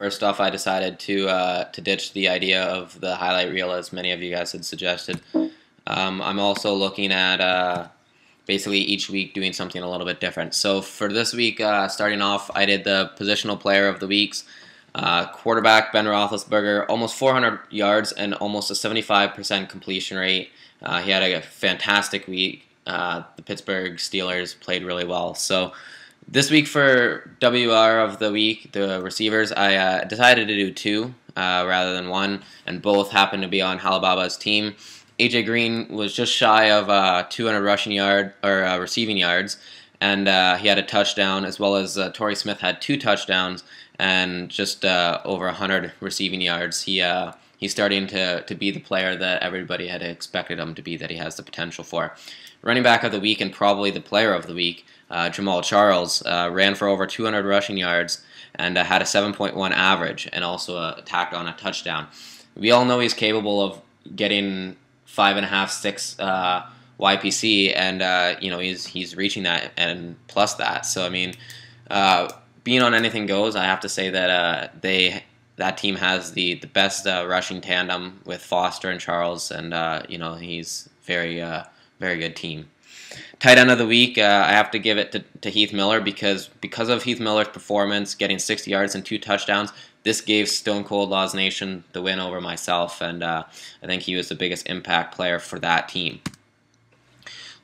First off, I decided to ditch the idea of the highlight reel, as many of you guys had suggested. I'm also looking at basically each week doing something a little bit different. So for this week, starting off, I did the positional player of the weeks. Quarterback Ben Roethlisberger, almost 400 yards and almost a 75% completion rate. He had a fantastic week. The Pittsburgh Steelers played really well. So this week for WR of the week, the receivers, I decided to do two rather than one, and both happened to be on Halababa's team. AJ Green was just shy of 200 receiving yards, and he had a touchdown, as well as Torrey Smith had 2 touchdowns and just over 100 receiving yards. He's starting to be the player that everybody had expected him to be, that he has the potential for. Running back of the week and probably the player of the week, Jamal Charles, ran for over 200 rushing yards and had a 7.1 average, and also tacked on a touchdown. We all know he's capable of getting 5.5, 6 YPC, and he's reaching that and plus that. So I mean, being on Anything Goes, I have to say that that team has the best rushing tandem with Foster and Charles, and he's very good team. Tight end of the week, I have to give it to Heath Miller because of Heath Miller's performance, getting 60 yards and 2 touchdowns. This gave Stone Cold Laws Nation the win over myself, and I think he was the biggest impact player for that team.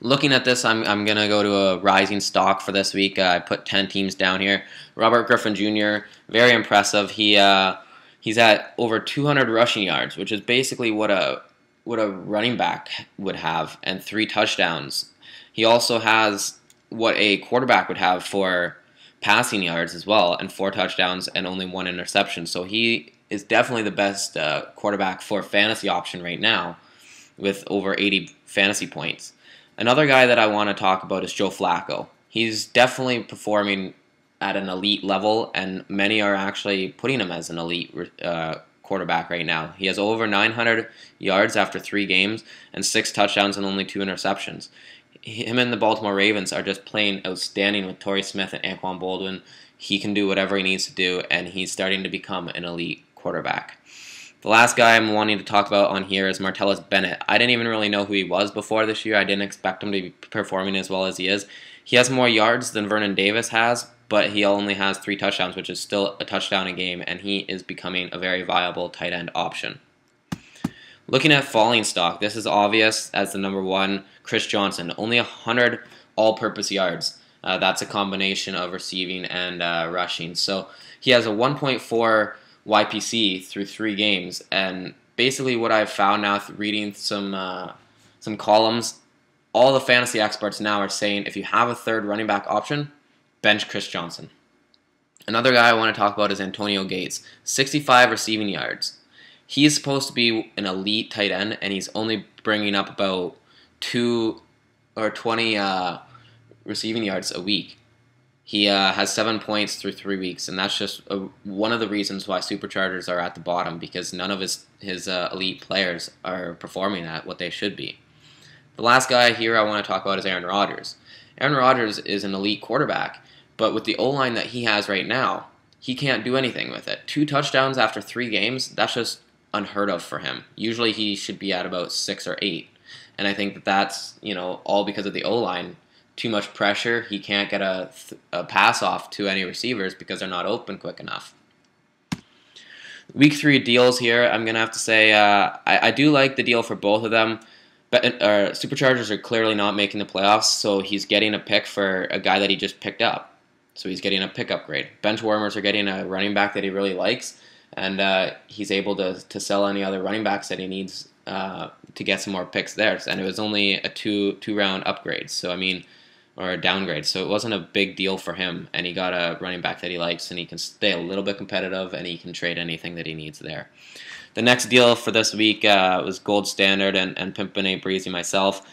Looking at this, I'm going to go to a rising stock for this week. I put 10 teams down here. Robert Griffin Jr., very impressive. He's at over 200 rushing yards, which is basically what a running back would have, and 3 touchdowns. He also has what a quarterback would have for passing yards as well, and 4 touchdowns and only 1 interception. So he is definitely the best quarterback for fantasy option right now, with over 80 fantasy points. Another guy that I want to talk about is Joe Flacco. He's definitely performing at an elite level, and many are actually putting him as an elite quarterback right now. He has over 900 yards after 3 games and 6 touchdowns and only 2 interceptions. Him and the Baltimore Ravens are just playing outstanding with Torrey Smith and Anquan Boldin. He can do whatever he needs to do, and he's starting to become an elite quarterback. The last guy I'm wanting to talk about on here is Martellus Bennett. I didn't even really know who he was before this year. I didn't expect him to be performing as well as he is. He has more yards than Vernon Davis has, but he only has 3 touchdowns, which is still a touchdown a game, and he is becoming a very viable tight end option. Looking at falling stock, this is obvious as the number 1, Chris Johnson. Only 100 all-purpose yards. That's a combination of receiving and rushing. So he has a 1.4 YPC through 3 games, and basically what I've found now reading some columns, all the fantasy experts now are saying if you have a 3rd running back option, bench Chris Johnson. Another guy I want to talk about is Antonio Gates. 65 receiving yards. He is supposed to be an elite tight end, and he's only bringing up about 2 or 20 receiving yards a week. He has 7 points through 3 weeks, and that's just one of the reasons why Superchargers are at the bottom, because none of his elite players are performing at what they should be. The last guy here I want to talk about is Aaron Rodgers. Aaron Rodgers is an elite quarterback, but with the O-line that he has right now, he can't do anything with it. 2 touchdowns after 3 games, that's just unheard of for him. Usually he should be at about 6 or 8, and I think that's all because of the O-line. Too much pressure. He can't get a pass off to any receivers because they're not open quick enough. Week 3 deals here, I'm going to have to say I do like the deal for both of them, but Superchargers are clearly not making the playoffs, so he's getting a pick for a guy that he just picked up. So he's getting a pickup grade. Benchwarmers are getting a running back that he really likes, and he's able to sell any other running backs that he needs to get some more picks there. And it was only a two-round upgrade, so I mean, or a downgrade, so it wasn't a big deal for him, and he got a running back that he likes, and he can stay a little bit competitive, and he can trade anything that he needs there. The next deal for this week was Gold Standard and Pimpin' Ain't Breezy myself.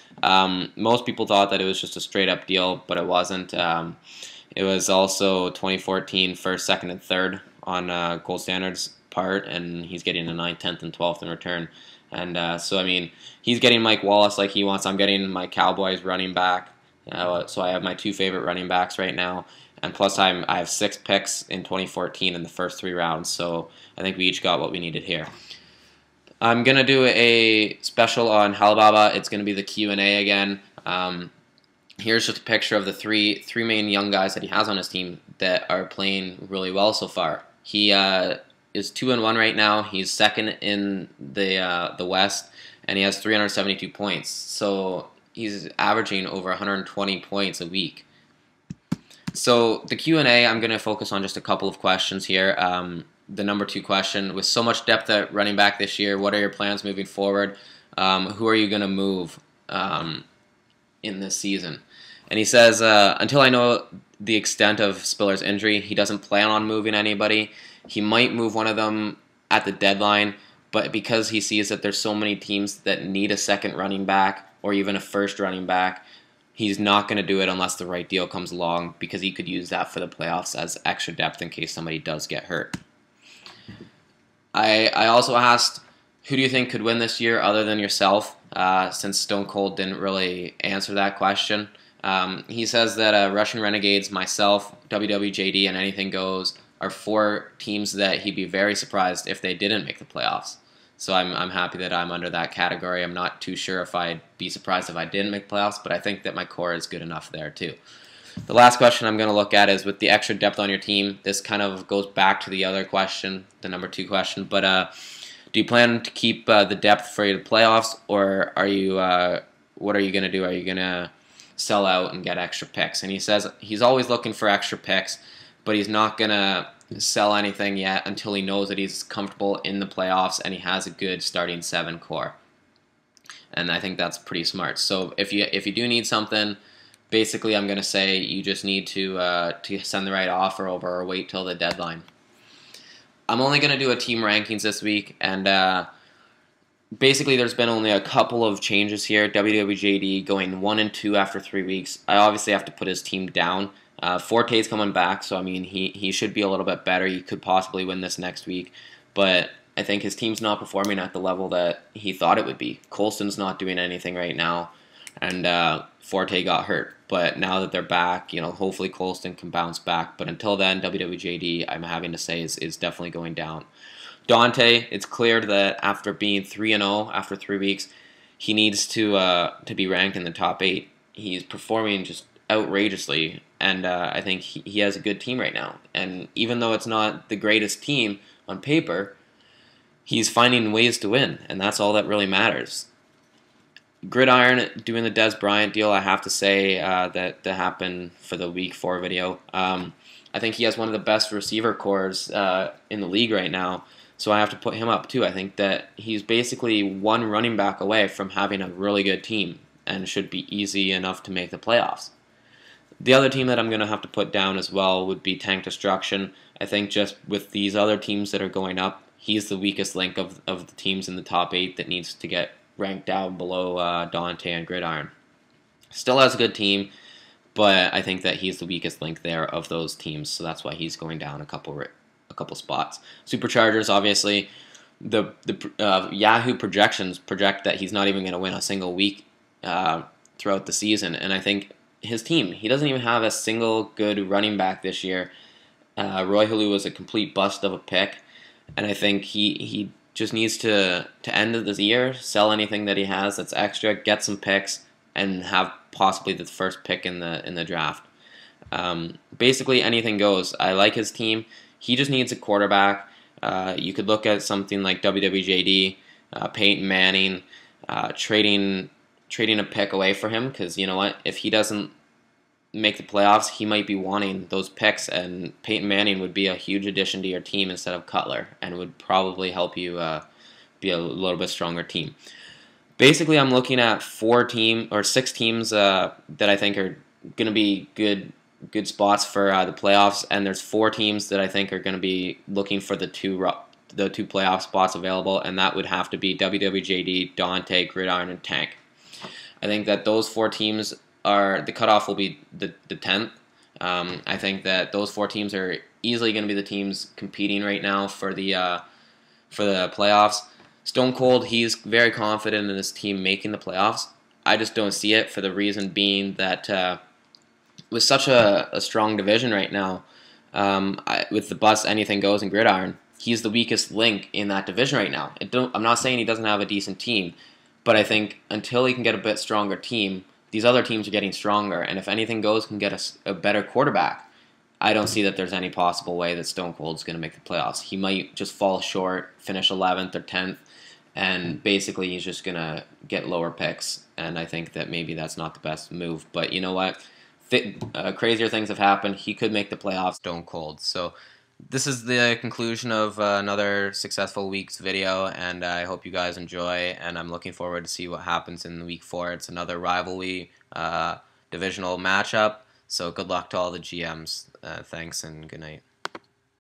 Most people thought that it was just a straight-up deal, but it wasn't. It was also 2014 first, second, and third on Gold Standard's part, and he's getting a 9th, 10th, and 12th in return. And so, I mean, he's getting Mike Wallace like he wants. I'm getting my Cowboys running back. So I have my 2 favorite running backs right now. and plus I have 6 picks in 2014 in the first 3 rounds, so I think we each got what we needed here. I'm gonna do a special on Halababa. It's gonna be the Q&A again. Here's just a picture of the three main young guys that he has on his team that are playing really well so far. He is 2-1 right now. He's second in the West, and he has 372 points. So he's averaging over 120 points a week. So the Q&A, I'm going to focus on just a couple of questions here. The number 2 question, with so much depth at running back this year, what are your plans moving forward? Who are you going to move in this season? And he says, until I know the extent of Spiller's injury, he doesn't plan on moving anybody. He might move one of them at the deadline, but because he sees that there's so many teams that need a second running back or even a first running back, he's not going to do it unless the right deal comes along, because he could use that for the playoffs as extra depth in case somebody does get hurt. I also asked, who do you think could win this year other than yourself, since Stone Cold didn't really answer that question. He says that Russian Renegades, myself, WWJD, and Anything Goes are 4 teams that he'd be very surprised if they didn't make the playoffs. So I'm happy that I'm under that category. I'm not too sure if I'd be surprised if I didn't make playoffs, but I think that my core is good enough there too. The last question I'm going to look at is, with the extra depth on your team, this kind of goes back to the other question, the number 2 question, but do you plan to keep the depth for the playoffs, or are you what are you going to do? Are you going to sell out and get extra picks? And he says he's always looking for extra picks, but he's not going to sell anything yet until he knows that he's comfortable in the playoffs and he has a good starting 7 core. And I think that's pretty smart. So if you do need something, basically I'm going to say you just need to send the right offer over or wait till the deadline. I'm only going to do a team rankings this week, and basically there's been only a couple of changes here. WWJD going 1-2 after 3 weeks. I obviously have to put his team down. Forte's coming back, so I mean he should be a little bit better. He could possibly win this next week, but I think his team's not performing at the level that he thought it would be. Colston's not doing anything right now, and Forte got hurt. But now that they're back, hopefully Colston can bounce back. But until then, WWJD, I'm having to say, is definitely going down. Dante, it's clear that after being 3-0 after 3 weeks, he needs to be ranked in the top 8. He's performing just outrageously, and I think he has a good team right now. And even though it's not the greatest team on paper, he's finding ways to win, and that's all that really matters. Gridiron doing the Des Bryant deal, I have to say that happened for the Week 4 video. I think he has one of the best receiver cores in the league right now, so I have to put him up too. I think that he's basically one running back away from having a really good team and should be easy enough to make the playoffs. The other team that I'm going to have to put down as well would be Tank Destruction. I think just with these other teams that are going up, he's the weakest link of the teams in the top 8 that needs to get ranked down below Dante and Gridiron. Still has a good team, but I think that he's the weakest link there of those teams, so that's why he's going down a couple spots. Superchargers, obviously, the Yahoo projections project that he's not even going to win a single week throughout the season, and I think his team, he doesn't even have a single good running back this year. Roy Halou was a complete bust of a pick, and I think he just needs to end of the year, sell anything that he has that's extra, get some picks, and have possibly the first pick in the draft. Basically, anything goes. I like his team. He just needs a quarterback. You could look at something like WWJD, Peyton Manning, trading a pick away for him, because you know what? If he doesn't make the playoffs, he might be wanting those picks, and Peyton Manning would be a huge addition to your team instead of Cutler, and would probably help you be a little bit stronger team. Basically, I'm looking at 6 teams that I think are going to be good spots for the playoffs, and there's 4 teams that I think are going to be looking for the two playoff spots available, and that would have to be WWJD, Dante, Gridiron, and Tank. I think that those 4 teams the cutoff will be the 10th. I think that those 4 teams are easily going to be the teams competing right now for the playoffs. Stone Cold, he's very confident in his team making the playoffs. I just don't see it, for the reason being that with such a strong division right now, with the bus anything goes in Gridiron, he's the weakest link in that division right now. I'm not saying he doesn't have a decent team, but I think until he can get a bit stronger team, these other teams are getting stronger, and if anything goes can get a better quarterback, I don't see that there's any possible way that Stone Cold's going to make the playoffs. He might just fall short, finish 11th or 10th, and basically he's just going to get lower picks, and I think that maybe that's not the best move. But you know what? Crazier things have happened. He could make the playoffs. Stone Cold. So this is the conclusion of another successful week's video, and I hope you guys enjoy, and I'm looking forward to see what happens in week 4. It's another rivalry divisional matchup, so good luck to all the GMs. Thanks and good night.